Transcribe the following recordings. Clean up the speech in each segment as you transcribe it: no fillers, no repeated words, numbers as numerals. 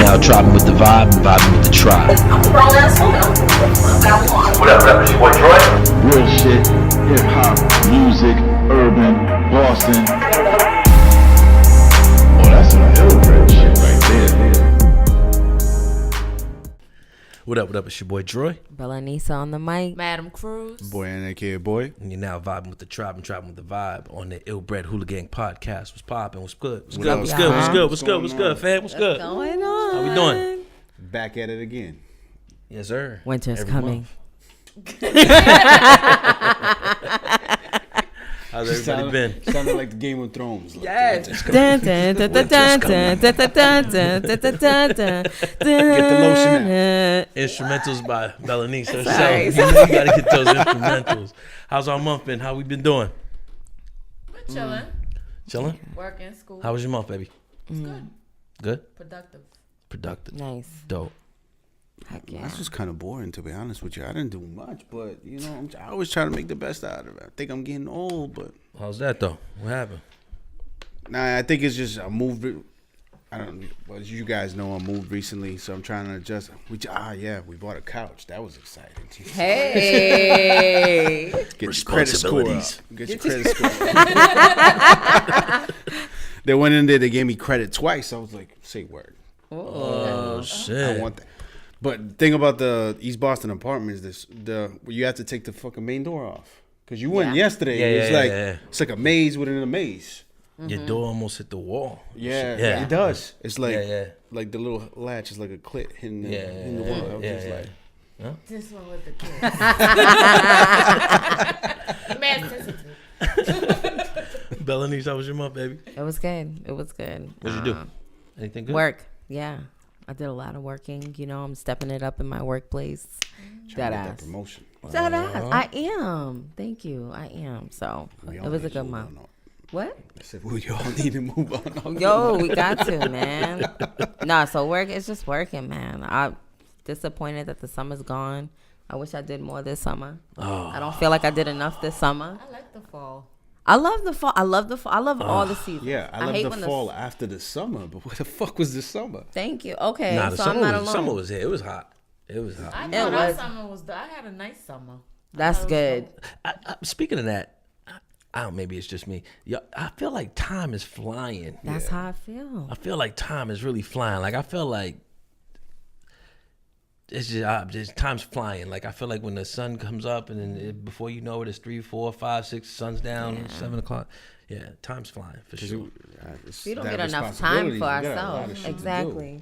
now dropping with the vibe and vibing with the tribe. I'm a grown ass woman. What up, it's your boy Troy. Real shit, hip hop, music, urban, Boston. Oh, that's some ill-bred shit right there. What up, it's your boy Troy. Bella Nisa on the mic. Madam Cruz. Boy, NAK boy. And you're now vibing with the tribe and dropping with the vibe on the ill-bred HooliGang podcast. What's poppin'? What's good? What's good? What's good? What's good? What's good? What's good, fam? What's good? What's going on? How we doing? Back at it again. Yes, sir. Winter's Every coming. How's everybody been? Sounded like the Game of Thrones. Like, Yes. Dun, dun, dun, dun, dun, dun, dun, dun, dun, dun, dun, dun, dun. Get the lotion out. Instrumentals by Belanice herself. Sorry. You gotta get those instrumentals. How's our month been? How we been doing? We're chilling. Chilling? Working, school. How was your month, baby? It's good. Good? Productive. Productive. Nice. Dope. Heck yeah. This was kind of boring, to be honest with you. I didn't do much, but, you know, I always try to make the best out of it. I think I'm getting old, but... How's that, though? What happened? Nah, I think it's just I moved... Well, as you guys know, I moved recently, so I'm trying to adjust. We bought a couch. That was exciting. Hey. Get your credit score up. Responsibilities. Get your credit score up. They went in there, they gave me credit twice. I was like, say word. Oh, shit. I want that. But the thing about the East Boston apartment is you have to take the fucking main door off. Because you went yesterday. It's like a maze within a maze. Your door almost hit the wall. Yeah, Yeah. it does. It's like like the little latch is like a clit hitting the wall. I was just like, This one with the kids. Man, sensitive. Belanice, how was your month, baby? It was good. What'd you do? Anything good? Work. Yeah. I did a lot of working. You know, I'm stepping it up in my workplace. trying to get that promotion. That ass. I am. Thank you. I am. So We it all was a need to good move month. on. What? I said, we all need to move on. Yo, we got to, man. Nah, so work is just working, man. I'm disappointed that the summer's gone. I wish I did more this summer. I don't feel like I did enough this summer. I like the fall. I love the fall. I love all the seasons. Yeah, I hate love when the fall after the summer, but what the fuck was the summer? Thank you. Okay, Nah, the so I'm not alone. summer was here. It was hot. I was. know that summer was. I had a nice summer. That's good. Speaking of that, I don't. Maybe it's just me. I feel like time is flying. That's how I feel. I feel like time is really flying. Like I feel like it's just time's flying. Like I feel like when the sun comes up and then before you know it, it's 3, 4, 5, 6. Sun's down. 7 o'clock. Yeah, time's flying for sure. We don't get enough time for ourselves. Exactly.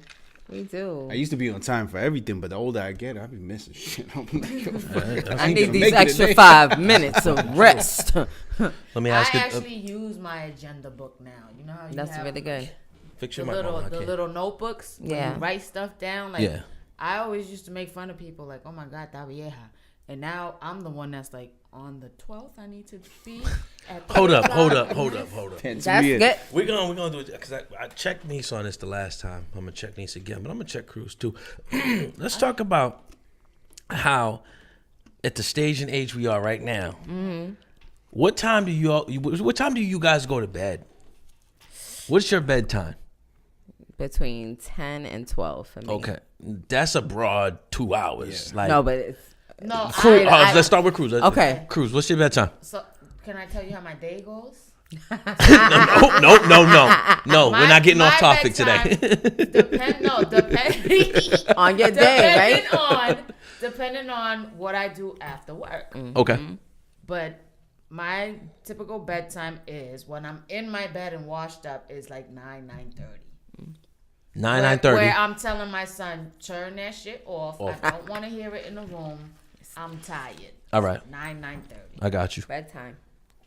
We do. I used to be on time for everything, but the older I get, I be missing shit. I'm like, yo, fuck, I need these extra 5 minutes of rest. Let me ask I you. actually use my agenda book now. You know how you That's have really good. Fix the your mic. Mama, I the can't. little notebooks. When Yeah. you write stuff down. Like Yeah. I always used to make fun of people. Like, oh my God, that vieja. And now I'm the one that's like, on the 12th, I need to be at the Hold up. That's good. We're gonna do it because I checked Niece on this the last time. I'm gonna check Niece again, but I'm gonna check Cruz too. Let's talk about how at the stage and age we are right now. Mm-hmm. What time do you guys go to bed? What's your bedtime? Between 10 and 12 for me. Okay, that's a broad 2 hours. Yeah. Like No, but it's No, let's start with Cruz. Okay. Cruz, what's your bedtime? So can I tell you how my day goes? No. We're not getting off topic today. Depending on your day, right? Depending on what I do after work. Okay. But my typical bedtime is when I'm in my bed and washed up is like 9:30. 9:30. Where I'm telling my son, turn that shit off. I don't want to hear it in the room. I'm tired. All right. 9:30. I got you. Bedtime.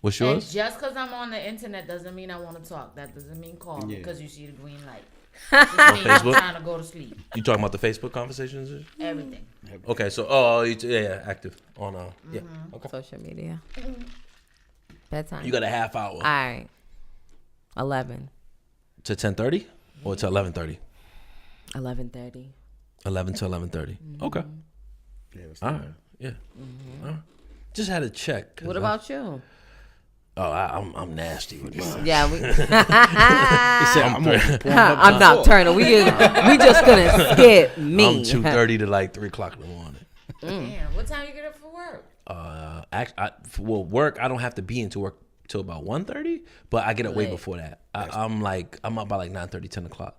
What's And yours? just because I'm on the internet doesn't mean I want to talk. That doesn't mean call me because you see the green light. Just means I'm Facebook? trying to go to sleep. You talking about the Facebook conversations? Everything. Okay, so active on yeah. Okay. Social media. Bedtime. You got a half hour All right. 11. to 10:30 or to 11:30. 11:30. 11 to 11:30. Okay. Yeah, that's All right. Yeah. All right. Just had to check. What about you? Oh, I'm nasty with mine. Yeah, we. He said, I'm I'm nocturnal. We just gonna skip me. I'm 2:30 to like 3 o'clock in the morning. Damn, what time you get up for work? Work I don't have to be into work till about 1:30, but I get up way before that. I'm up by like 9:30, 10 o'clock.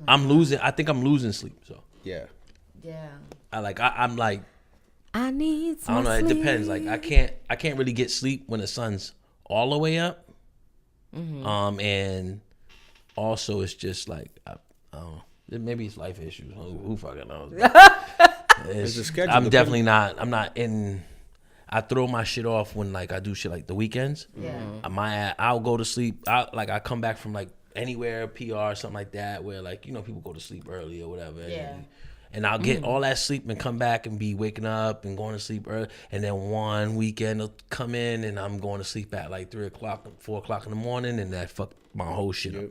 I think I'm losing sleep. So Yeah. I'm like. I need some I don't know. sleep. It depends. Like I can't really get sleep when the sun's all the way up. And also it's just like I don't know. Maybe it's life issues. Who fucking knows? It's a schedule. I'm definitely not. I'm not in. I throw my shit off when like I do shit like the weekends. Yeah. I'll go to sleep. I come back from like anywhere, PR, something like that, where like people go to sleep early or whatever. Yeah. And I'll get all that sleep and come back and be waking up and going to sleep early. And then one weekend will come in and I'm going to sleep at like 3 o'clock, 4 o'clock in the morning, and that fucked my whole shit up.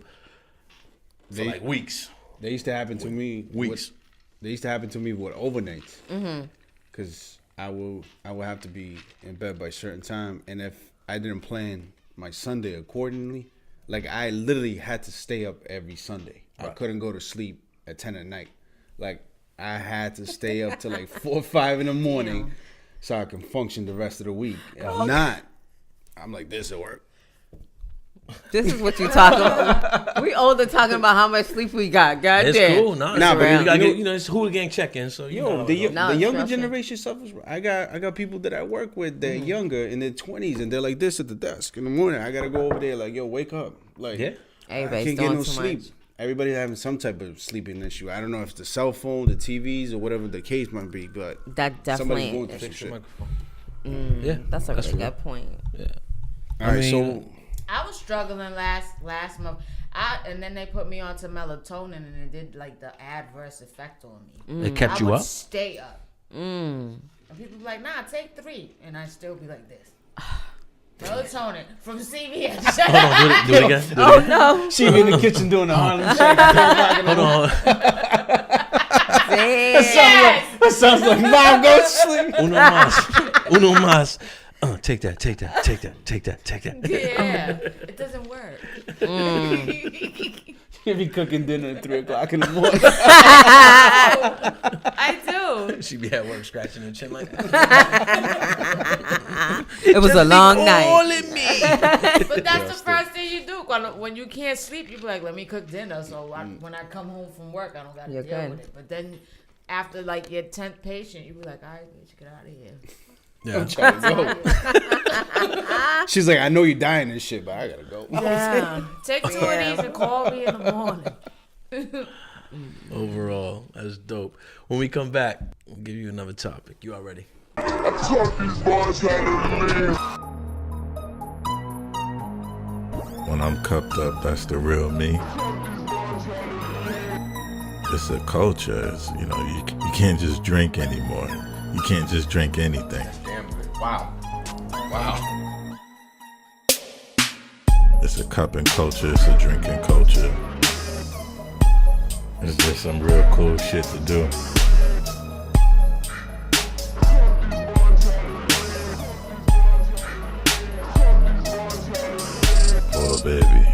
For like weeks. They used to happen to me. Weeks. They used to happen to me with overnights. Because I will have to be in bed by a certain time. And if I didn't plan my Sunday accordingly, like I literally had to stay up every Sunday. Right. I couldn't go to sleep at 10 at night. Like, I had to stay up till like 4 or 5 in the morning so I can function the rest of the week. If not, I'm like, this will work. This is what you talking about. We older talking about how much sleep we got. God It's damn. cool. But you you gotta know- get, it's HooliGang check-in. So The younger trust me. generation suffers. I got people that I work with that younger in their 20s and they're like this at the desk in the morning. I gotta go over there like, yo, wake up. Like, I Everybody's can't doing get no too sleep. much. Everybody's having some type of sleeping issue. I don't know if it's the cell phone, the TVs, or whatever the case might be, but That somebody's definitely. going through some shit. Yeah, That's a really real. good point. Yeah. All right, so I was struggling last month. And then they put me onto melatonin, and it did like the adverse effect on me. It kept I you would up. stay up. And people be like, nah, take 3. And I still be like this. Melatonin from CVS. Hold on, do it again. Do it Oh again. no. she be in the kitchen doing the Harlem Shake. Hold on. Damn. That sounds like mom go to sleep. Uno más. Take that. Yeah, it doesn't work. You be cooking dinner at 3 o'clock in the morning. I do. She be at work scratching her chin like that. It was a long night. Calling me. But that's the first thing you do. When you can't sleep, you be like, let me cook dinner. So when I come home from work, I don't got to deal with it. But then after like your 10th patient, you be like, all right, bitch, get out of here. Yeah. I'm trying to go. She's like, I know you're dying and shit, but I gotta go. Yeah. Take 2 of these and call me in the morning. Overall, that's dope. When we come back, we'll give you another topic. You all ready? When I'm cupped up, that's the real me. It's a culture. It's, you can't just drink anymore. You can't just drink anything. Damn good. Wow. It's a cupping culture. It's a drinking culture. It's just some real cool shit to do. Oh, baby.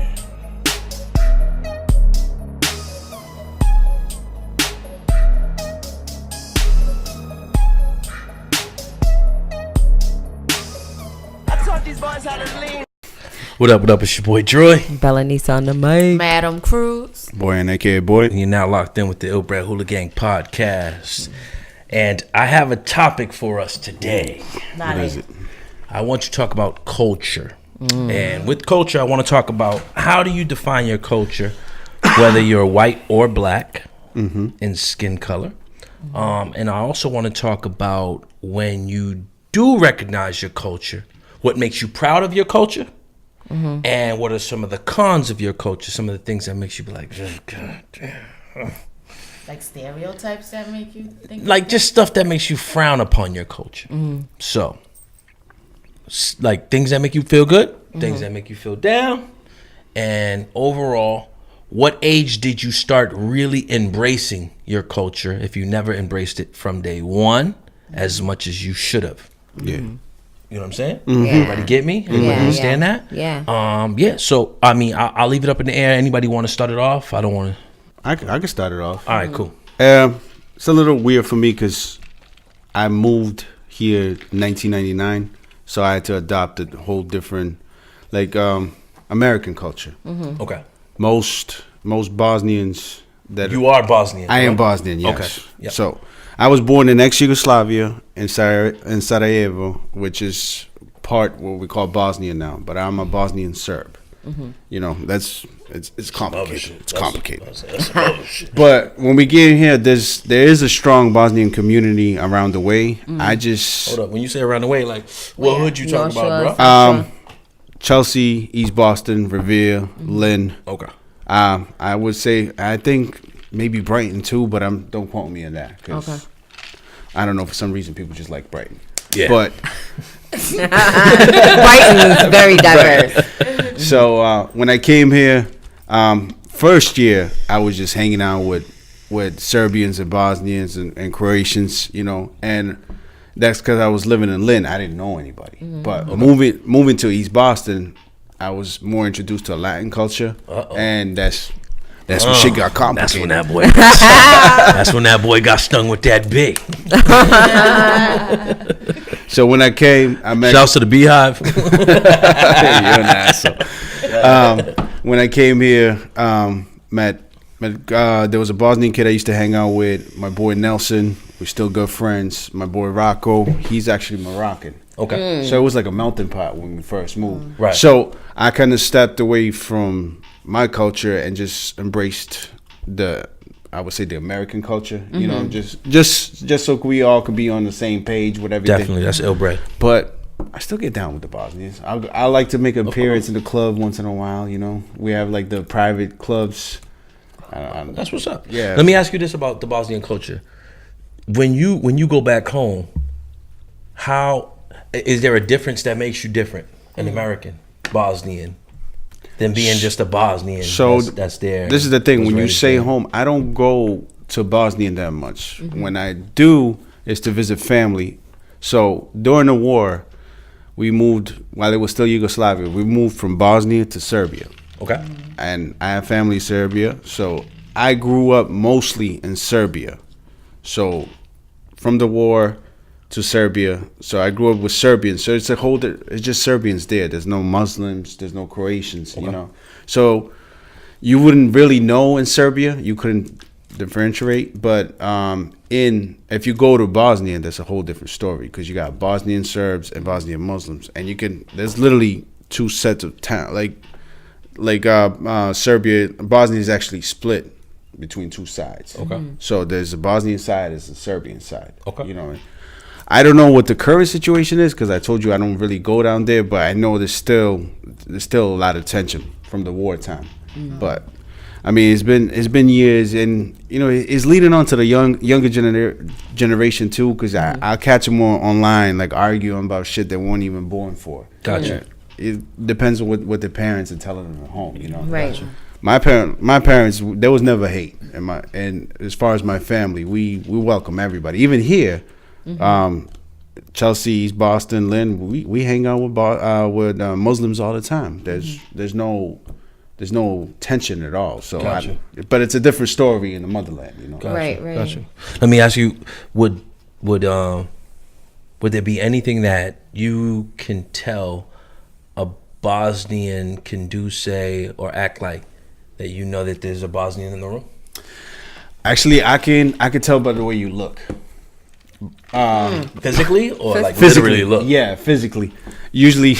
What up? It's your boy Troy. Belanice on the mic. Madam Cruz. Boy and aka boy. And you're now locked in with the ill-bred HooliGang podcast. And I have a topic for us today. Not What is it. it? I want you to talk about culture. And with culture, I want to talk about how do you define your culture, whether you're white or black in skin color. And I also want to talk about when you do recognize your culture, what makes you proud of your culture, and what are some of the cons of your culture, some of the things that makes you be like, God damn. Like stereotypes that make you think. Like just stuff that makes you frown upon your culture. So, like things that make you feel good, things that make you feel down, and overall, what age did you start really embracing your culture if you never embraced it from day one as much as you should have? Yeah. You know what I'm saying? Everybody get me? Everybody understand that? Yeah. Yeah. So I mean, I'll leave it up in the air. Anybody want to start it off? I don't want to. I can start it off. All right, cool. It's a little weird for me because I moved here in 1999, so I had to adopt a whole different, like, American culture. Okay. Most Bosnians that You are Bosnian. I am right? Bosnian, yes. Okay. Yep. So I was born in ex-Yugoslavia in Sarajevo, which is part what we call Bosnia now, but I'm a Bosnian Serb. You know, it's complicated. It's complicated. But when we get in here, there is a strong Bosnian community around the way. I just Hold up. When you say around the way, like, what hood you talking North about, bro? Shore, Chelsea, East Boston, Revere, Lynn. Okay. I would say I think maybe Brighton too, but don't quote me on that because Okay. I don't know, for some reason people just like Brighton. Yeah. But Brighton is very diverse. so when I came here, first year I was just hanging out with Serbians and Bosnians and Croatians, you know, and that's because I was living in Lynn. I didn't know anybody. But moving to East Boston, I was more introduced to a Latin culture, and that's when shit got complicated. That's when that boy got stung with that big. So when I came, I met. Shouts to the Beehive. You're an asshole. When I came here, met there was a Bosnian kid I used to hang out with. My boy Nelson, we're still good friends. My boy Rocco, he's actually Moroccan. Okay. So it was like a melting pot when we first moved. Right. So I kind of stepped away from my culture and just embraced I would say the American culture. You know, just so we all could be on the same page with everything. Definitely, that's ill-bred. But I still get down with the Bosnians. I like to make an appearance in the club once in a while. You know, we have like the private clubs. That's what's up. Yeah. Let me ask you this about the Bosnian culture. When you go back home, how is there a difference that makes you different, an American Bosnian, than being just a Bosnian? So that's there. This is the thing. was When you raised say there. home, I don't go to Bosnia that much. When I do, it's to visit family. So during the war, we moved, while it was still Yugoslavia, we moved from Bosnia to Serbia. Okay. And I have family in Serbia, so I grew up mostly in Serbia. So from the war to Serbia, so I grew up with Serbians. So it's it's just Serbians there. There's no Muslims, there's no Croatians, you know. So you wouldn't really know in Serbia. You couldn't differentiate. But if you go to Bosnia, that's a whole different story because you got Bosnian Serbs and Bosnian Muslims, and there's literally two sets of town. Like Serbia, Bosnia is actually split between two sides. Okay. So there's a Bosnian side, there's a Serbian side. Okay. You know, I don't know what the current situation is because I told you I don't really go down there, but I know there's still a lot of tension from the wartime. But I mean, it's been years, and you know, it's leading on to the younger generation too, because I'll catch them online like arguing about shit they weren't even born for. Gotcha. It depends on what their parents are telling them at home, you know. Right. Gotcha. My parents, there was never hate, and as far as my family, we welcome everybody. Even here, Chelsea, East Boston, Lynn, we hang out with Muslims all the time. There's no tension at all. So, Gotcha. But it's a different story in the motherland, you know. Gotcha. Right. Gotcha. Let me ask you: Would there be anything that you can tell a Bosnian can do, say, or act like that you know that there's a Bosnian in the room? Actually, I can tell by the way you look. Physically or like Physically, literally look? yeah, physically. Usually,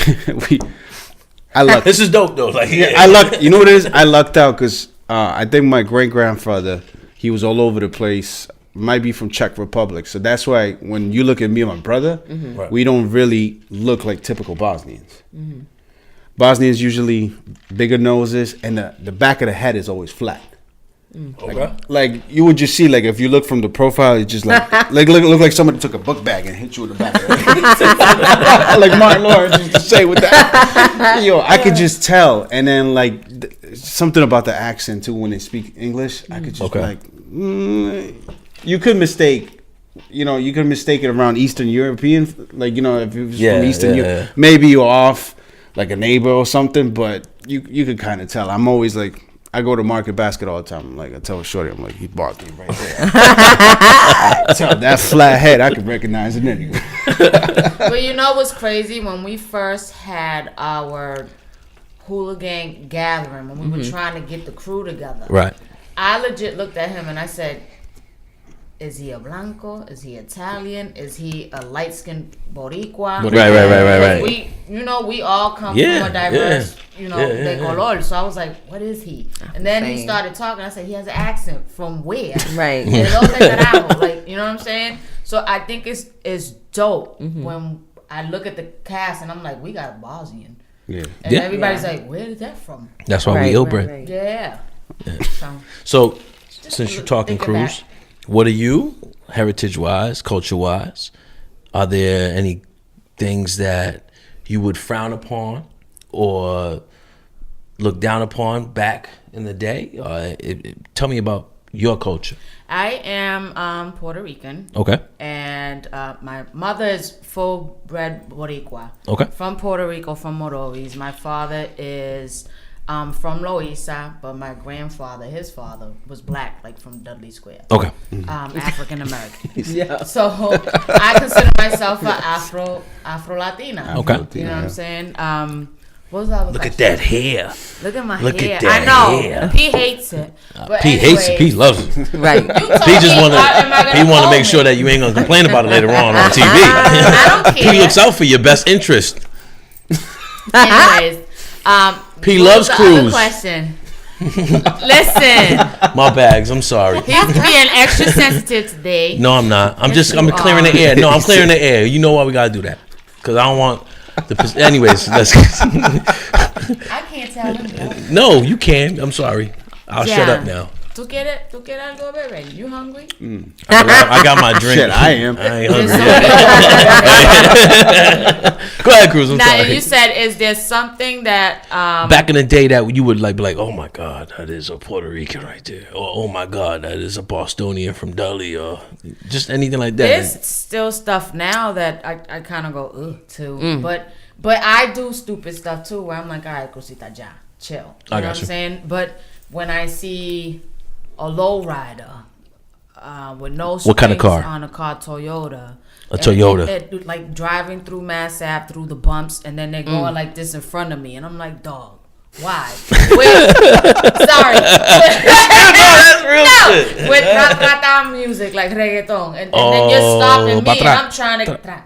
I luck. This is dope though. Like, yeah. I lucked. You know what it is? I lucked out because I think my great grandfather, he was all over the place. Might be from Czech Republic, so that's why when you look at me and my brother, Right. we don't really look like typical Bosnians. Bosnians usually bigger noses, and the back of the head is always flat. Okay. Like you would just see, like if you look from the profile, it's just like look like somebody took a book bag and hit you in the back of the head. Like Martin Lawrence used to say with that. Yo, I could just tell, and then like something about the accent too when they speak English. I could just be like, you could mistake you know, you can mistake it around Eastern European, like, you know, if it was Yeah, from Eastern yeah. Europe, maybe you're off like a neighbor or something, but you could kind of tell. I'm always like, I go to Market Basket all the time. I'm like, I tell Shorty, I'm like, he barked me right there. I tell that flat head, I could recognize it anyway. But you know what's crazy? When we first had our HooliGang gathering, when we were trying to get the crew together, Right. I legit looked at him and I said, is he a Blanco? Is he Italian? Is he a light-skinned Boricua? Right. We, you know, we all come Yeah, from a diverse, yeah. you know, Yeah. de color. So I was like, what is he? And then he Same. started talking. I said, he has an accent from where? Right. De dónde carajo? Like, you know what I'm saying? So I think it's dope when I look at the cast and I'm like, we got a Bosnian. Yeah. And Yeah. everybody's like, where is that from? That's why Right, we ill-bred. right. Yeah. So, since you're talking think of cruise, that. what are you, heritage-wise, culture-wise? Are there any things that you would frown upon or look down upon back in the day? Tell me about your culture. I am Puerto Rican. Okay. And my mother is full-bred Boricua. Okay. From Puerto Rico, from Morovis. My father is from Loíza, but my grandfather, his father, was black, like from Dudley Square. Okay. African American. Yeah. So I consider myself an Afro-Latina. Okay. You know what I'm saying? What was the other Look at question? that hair. Look at my Look hair. at that I know. hair. P hates it. But P hates it. P anyways, loves it. Right. you told He just me, want am I to. gonna He want to call make sure me? that you ain't gonna complain about it later on TV. I don't care. P looks out for your best interest. Anyways, P what loves was the other cruise. question? Listen, My bags. I'm sorry. he's being extra sensitive today. No, I'm not. I'm Yes, just. I'm you clearing the are. air. No, I'm clearing the air. You know why we gotta do that? Because I don't want. Anyways, let's. I can't tell him that. No, you can. I'm sorry. I'll shut Yeah. up now. ¿Tú quieres algo, bebé? You hungry? I got my drink. Shit, I am. I ain't There's hungry. something- Go ahead, Cruz. I'm Now, sorry. you said, is there something that Back in the day, that you would like be like, oh my God, that is a Puerto Rican right there, or oh my God, that is a Bostonian from Dudley, or just anything like that. there's still stuff now that I kind of go ugh to, but I do stupid stuff too where I'm like, all right, cosita ya, chill. You I know got what you. I'm saying? But when I see a lowrider with no What kind of springs car? on a car, Toyota. A Toyota. And like driving through Mass Ave through the bumps, and then they're going like this in front of me, and I'm like, dog, why? Sorry. That's real No, with rap music like reggaeton, and then you're stopping me, and I'm trying to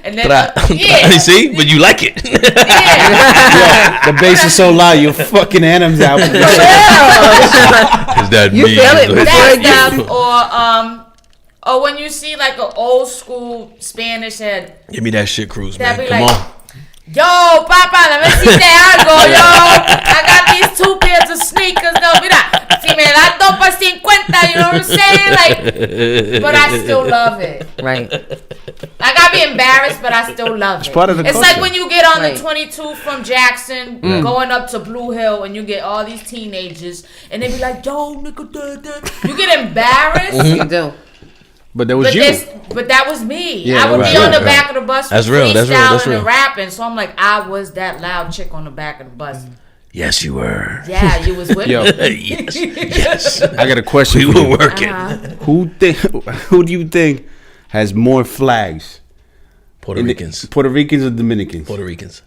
and then yeah. You see, but you like it. yeah. The bass is so loud, you're fucking animals out. Is that You me? feel it before That it stuff, or when you see like an old school Spanish head, Give me that shit, Cruz, man. That'd be Come like- on. yo, papa, let me see algo, yo. I got these 2 pairs of sneakers, no, mira, si me das 2 por 50, you know what I'm saying? Like, but I still love it. Right. I gotta be embarrassed, but I still love it. part of the It's culture. like when you get on Right. the 22 from Jackson, going up to Blue Hill, and you get all these teenagers, and they be like, yo, nigga, da, da. You get embarrassed. You do. But that was you. But that was me. Yeah, I would right, be on the right. back of the bus That's real, that's real, that's freestyling real. and rapping. So I'm like, I was that loud chick on the back of the bus. Yes, you were. Yeah, you was with Yo. me. Yes, yes. I got a question We for were you. working. Who do you think has more flags? Puerto In the- Ricans. Puerto Ricans or Dominicans? Puerto Ricans.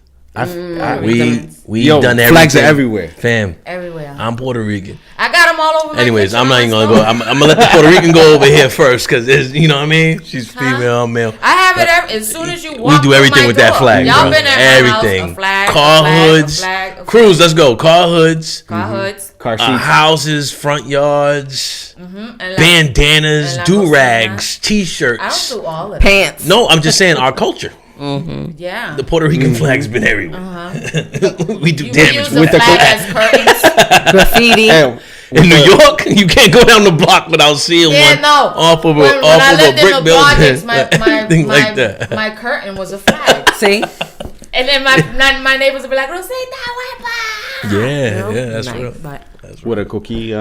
We Yo, done everything. flags are everywhere. Fam, everywhere. I'm Puerto Rican. I got them all over my Anyways, picture I'm not even on gonna my go. phone. I'm gonna let the Puerto Rican go over here first, cause you know what I mean. She's female, I'm male. I have it as soon as you We walk do through everything my with that door. flag, Y'all bro. been at my Everything. house, a flag, Car a flag, hoods. a flag, a flag. Cruise, let's go. Car hoods, Car hoods. Car seats. houses, front yards, And like, bandanas, and la do-rags, I t-shirts. don't do all of that. Pants. No, I'm just saying our culture. Yeah. The Puerto Rican flag's been everywhere. we do You damage use the with that. flag as curtains. Graffiti. Hey, In New York, you can't go down the block without seeing Yeah, one no. off of when I a lived in brick the building, projects, my anything like that. my curtain was a flag. See? And then my neighbors would be like, Rosita, huepa. Yeah, yeah, that's Nice. real. But with a cookie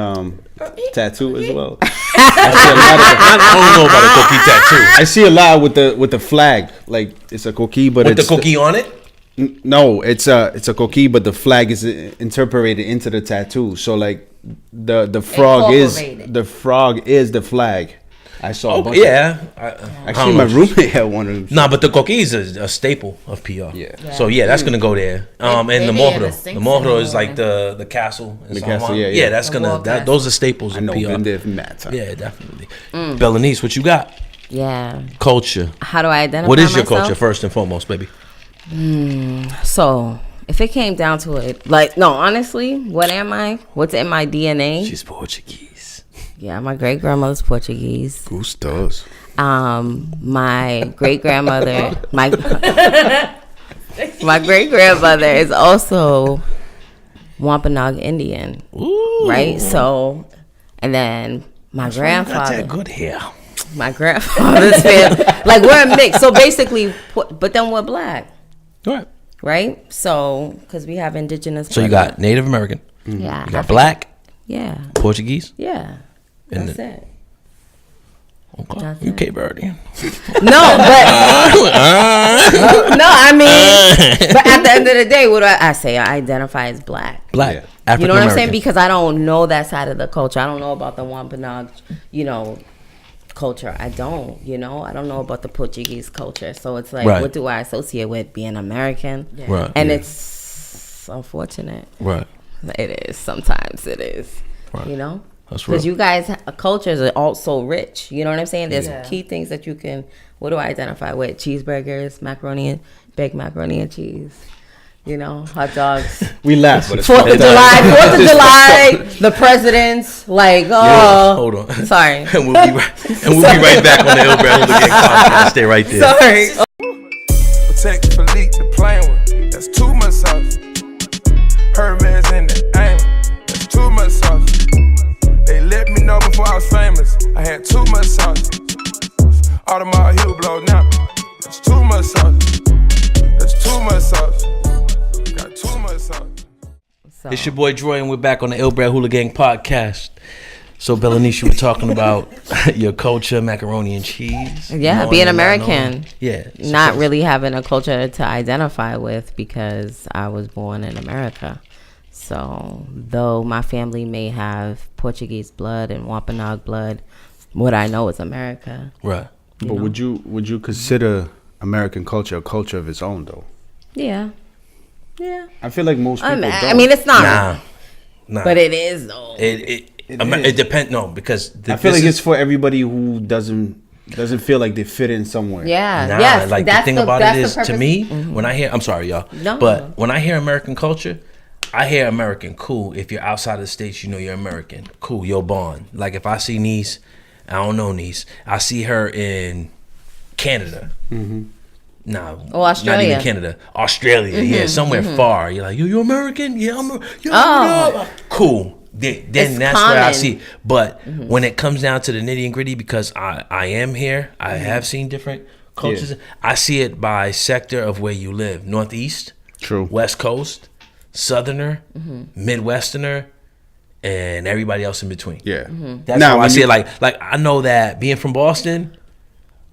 tattoo as well. I don't know about a coquille tattoo. I see a lot with the flag, like it's a coquille, but With it's the coquille on it? No, it's a coquille, but the flag is interpreted into the tattoo. So like the frog is the flag. I saw. Actually, my roommate had one of them. Nah, but the coquille is a staple of PR. Yeah. So yeah, that's gonna go there. And the Morro is like the castle. In San Juan. Yeah, that's gonna. Those are staples in PR. Been there for mad time. Yeah, definitely. Belanice, what you got? Yeah. Culture. How do I identify What is your myself? culture first and foremost, baby? So, if it came down to it, like, no, honestly, what am I? What's in my DNA? She's Portuguese. Yeah, my great grandmother's Portuguese. Gustos. My great grandmother, my great grandmother is also Wampanoag Indian. Ooh. Right? So, and then my grandfather. Got that good hair. My grandfather's family. Like, we're a mix. So basically, but then we're black. Right. Right? So, because we have indigenous. So you got Native American. Yeah. You got black. Yeah. Portuguese. Yeah. And That's it. Okay. That's You it. Cape Verdean. No, but no, I mean, but at the end of the day, what do I say? I identify as black. Black. Yeah. African You know what I'm saying? American. Because I don't know that side of the culture. I don't know about the Wampanoag, culture. I don't know about the Portuguese culture. So it's like, Right. what do I associate with being American? Yeah. Right. And Yeah. it's unfortunate. Right. It is. Sometimes it is. Right. That's Because real. you guys, cultures are also rich. You know what I'm saying? There's Yeah. key things that you can. What do I identify with? Cheeseburgers, baked macaroni and cheese. Hot dogs. We laugh, but it's 4th of July, the presidents. Like, oh, Hold on. sorry, And we'll be right back on the ill-bred HooliGang podcast. Stay right there. sorry. Protect Philippe, the plane one. That's too much sauce. Hermes in the aim. That's too much sauce. They let me know before I was famous. I had too much sauce. Audemars heel blow now. That's too much sauce. That's too much sauce. Got too much sauce. It's your boy Droy, and we're back on the ill-bred HooliGang podcast. So, Belanice, you were talking about your culture, macaroni and cheese. Yeah, knowing being and not American. knowing. Yeah. Not really having a culture to identify with because I was born in America. So, though my family may have Portuguese blood and Wampanoag blood, what I know is America. Right. But would you consider American culture a culture of its own though? Yeah. Yeah. I feel like most people don't. I mean, it's not. Nah. But it is, though. It depends. No, because I feel like it's for everybody who doesn't feel like they fit in somewhere. Yeah. Nah, Yes. like the that's thing about that's it the is, to purpose. me, when I hear, I'm sorry, y'all, No. but when I hear American culture, I hear American. Cool. If you're outside of the States, you're American. Cool. You're born. Like if I see Niece, I don't know Niece. I see her in Canada. No, Australia. not even Canada. Australia, yeah, somewhere far. You're like, you American? Yeah, Oh. cool. Then It's that's where I common. see. But when it comes down to the nitty and gritty, because I am here, I have seen different cultures. Yeah. I see it by sector of where you live: Northeast, True. West Coast, Southerner, Midwesterner, and everybody else in between. Yeah. That's Now, how I when see you- it. Like I know that being from Boston,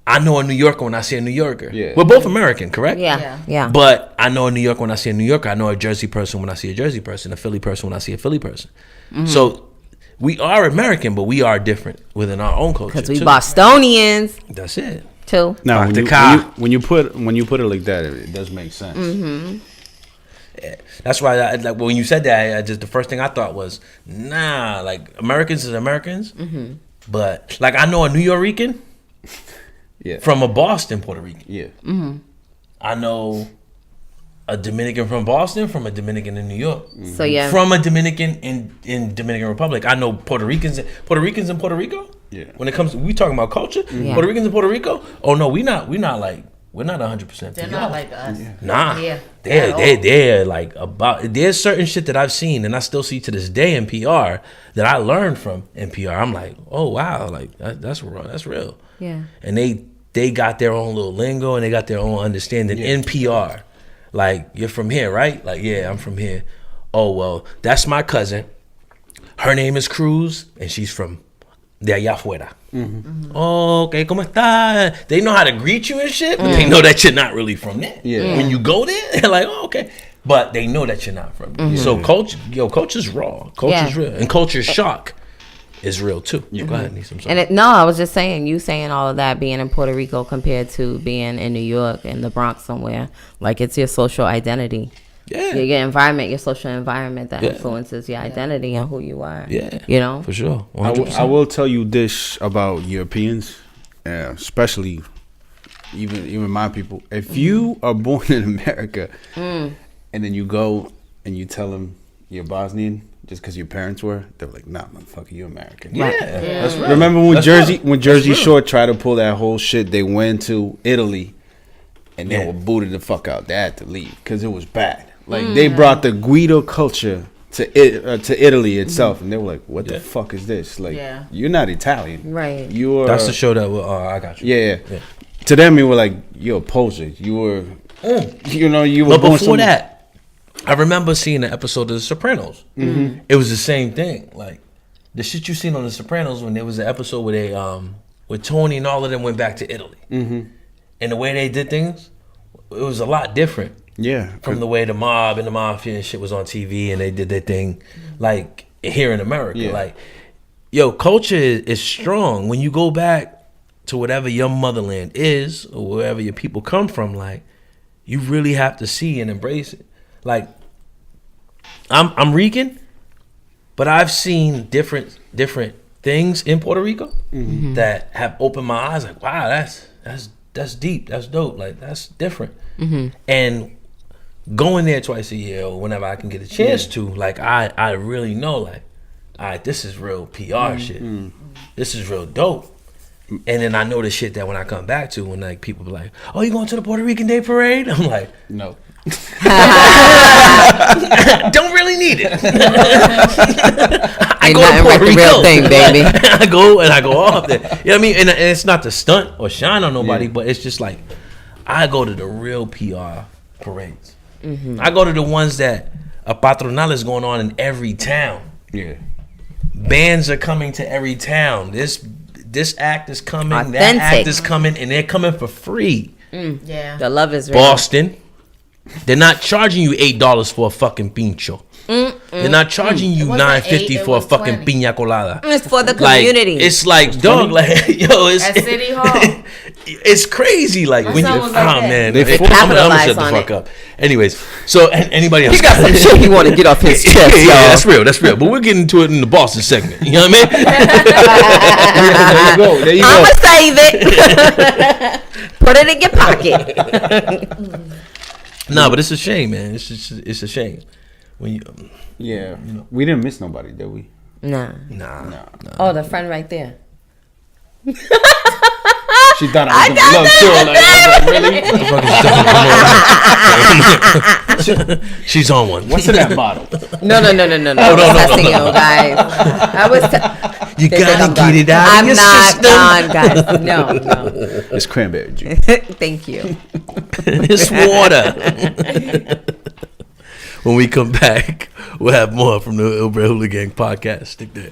I know a New Yorker when I see a New Yorker. Yeah. We're both American, correct? Yeah. But I know a New Yorker when I see a New Yorker. I know a Jersey person when I see a Jersey person, a Philly person when I see a Philly person. So we are American, but we are different within our own culture. Because we too. Bostonians, That's it. too. Now, Dr. when Ka. you put it like that, it does make sense. That's why, like when you said that, I just the first thing I thought was, nah, like Americans is Americans, but like I know a New Yorican Yeah. from a Boston Puerto Rican. Yeah. I know a Dominican from Boston from a Dominican in New York. So, yeah. From a Dominican in Dominican Republic. I know Puerto Ricans in Puerto Rico. Yeah. When it comes to, we talking about culture, Yeah. Puerto Ricans in Puerto Rico. Oh no, we're not 100%. They're not like us. Nah, Yeah. they're like about. There's certain shit that I've seen and I still see to this day in PR that I learned from NPR. I'm like, oh wow, like that's real. That's real. Yeah. And they got their own little lingo and they got their own understanding in PR. Like, you're from here, right? Like, yeah, I'm from here. Oh well, that's my cousin. Her name is Cruz, and she's from de allá afuera. Oh, okay, ¿cómo está? They know how to greet you and shit, but they know that you're not really from there. Yeah. When you go there, they're like, oh, okay. But they know that you're not from there. So culture's raw. Culture's real. And culture shock is real too. Go ahead, Nisa. And I was just saying, you saying all of that being in Puerto Rico compared to being in New York and the Bronx somewhere, like it's your social identity. Yeah. Your environment, your social environment that influences your identity and who you are. Yeah. You know? For sure. I will tell you this about Europeans, especially even my people. If you are born in America and then you go and you tell them you're Bosnian just because your parents were, they're like, nah, motherfucker, you're American. Yeah. That's right. Remember when Jersey Shore tried to pull that whole shit? They went to Italy and they were booted the fuck out. They had to leave because it was bad. Like they brought the Guido culture to Italy itself, and they were like, "What the fuck is this? Like, you're not Italian, right? You're." That's the show that I got you. Yeah. To them, you were like, "You're a poser. You were, you know, you were." But before that, I remember seeing an episode of The Sopranos. It was the same thing. Like the shit you seen on The Sopranos when there was an episode where they where Tony and all of them went back to Italy, and the way they did things, it was a lot different. Yeah, from the way the mob and the mafia and shit was on TV and they did their thing, like here in America. Like, culture is strong. When you go back to whatever your motherland is or wherever your people come from, like, you really have to see and embrace it. Like, I'm Rican, but I've seen different things in Puerto Rico that have opened my eyes. Like, wow, that's deep. That's dope. Like, that's different. And going there twice a year or whenever I can get a chance to, like, I really know, like, all right, this is real PR shit. This is real dope. And then I know the shit that when I come back to, when like people be like, "Oh, you going to the Puerto Rican Day Parade?" I'm like, no. Don't really need it. I go to Puerto Rico. Real thing, baby. I go off there. You know what I mean? And it's not to stunt or shine on nobody, but it's just like I go to the real PR parades. I go to the ones that a patronal is going on in every town. Yeah. Bands are coming to every town. This act is coming. Authentic. That act is coming, and they're coming for free. Yeah. The love is real. Boston. They're not charging you $8 for a fucking pincho. They're not charging you $9.50 for a fucking piña colada. It's for the community. Like, it's like, dog, like, yo, it's at City Hall. It's crazy. Like when you, man, they I'm gonna shut the fuck up. Anyways, so anybody else? He got some shit he want to get off his chest, y'all. Yeah, that's real. But we're getting to it in the Boston segment. You know what I mean? There you go. I'ma save it. Put it in your pocket. No, but it's a shame, man. It's a shame when you. You know, we didn't miss nobody, did we? Nah. Oh, the friend right there. She thought I was gonna love too. Like, really? She's on one. What's in that bottle? No. I was testing you, guys. I was. You gotta get it out. I'm not done, guys. No. It's cranberry juice. Thank you. It's water. When we come back, we'll have more from the ill-bred HooliGang podcast. Stick there.